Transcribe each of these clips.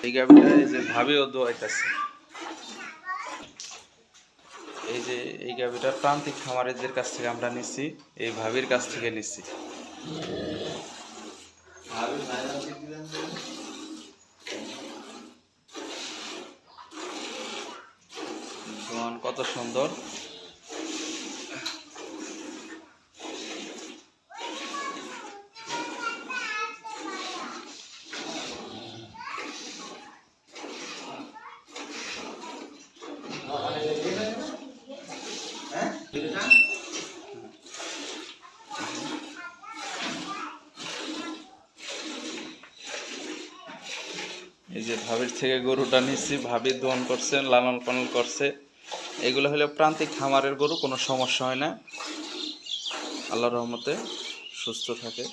এই গাভিটা এই যে ভাবিও দোয়াইতেছে। এই যে এই গাভিটা প্রান্তিক খামারের কাছ থেকে আমরা নিচ্ছি, এই ভাবির কাছ থেকে নিচ্ছি। কত সুন্দর। এই যে ভাবির থেকে গরুটা নিচ্ছি, ভাবি দোয়ান করছে, লালন পালন করছে। এগুলো হলো প্রান্তিক খামারের গরু, কোনো সমস্যা হয় না, আল্লাহর রহমতে সুস্থ থাকে।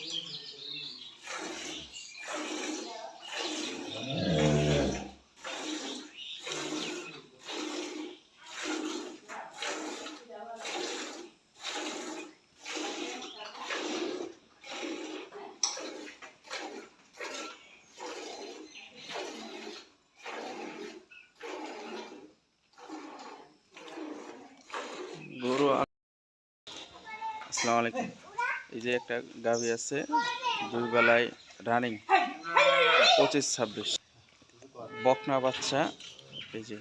গরু আসসালামু আলাইকুম। এই যে একটা গাভী আছে, 2 বেলায় রানিং 25-26 বকনা বাচ্চা। এই যে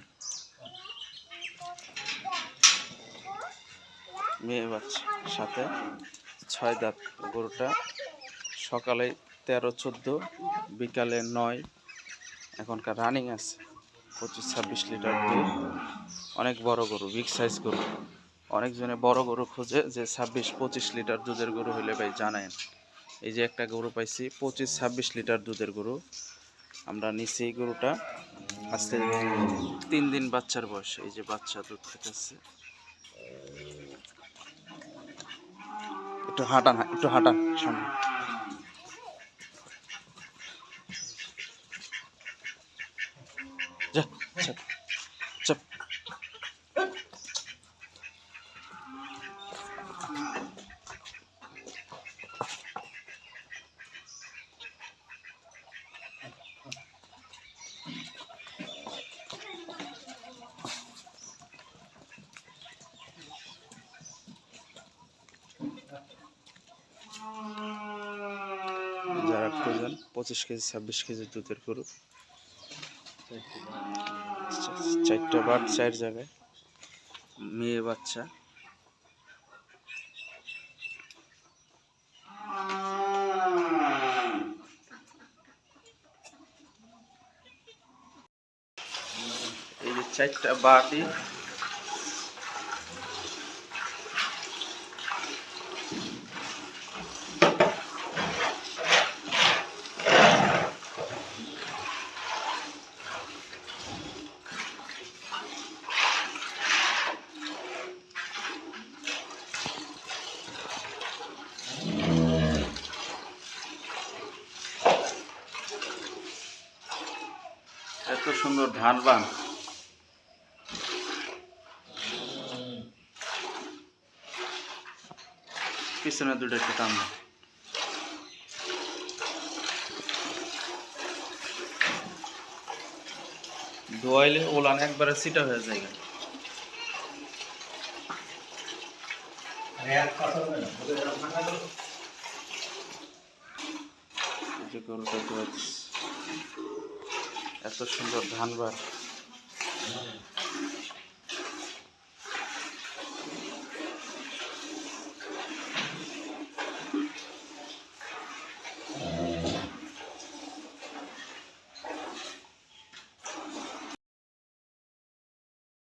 মেয়ে বাচ্চা সাথে 6 দাঁত। গরুটা সকালে 13-14, বিকালে 9, এখনকার রানিং আছে 25-26 লিটার দুধ। অনেক বড় গরু, বিগ সাইজ গরু। অনেকজনে বড় গরু খোঁজে যে 26-25 লিটার দুধের গরু হলে ভাই জানায়েন। এই যে একটা গরু পাইছি 25-26 লিটার দুধের গরু, আমরা নিচ্ছি। এই গরুটা আজকে 3 দিন বাচ্চার বয়স। এই যে বাচ্চা দুধ খেতেছে। একটু হাঁটান, একটু হাঁটান সামনে। যা চাপ চাপ। যারা প্রয়োজন 25 কেজি 26 কেজি দুধের গরু, 4টা বাট 4 জায়গায়, মেয়ে বাচ্চা। এই যে 4টা বাটি। এত সুন্দর ধান বান। পিছনে দুটো একটু টান দাও। ধোয়াইলে ওলান একবারে সিটা হয়ে যায়। গরুটা এত সুন্দর ধান বার।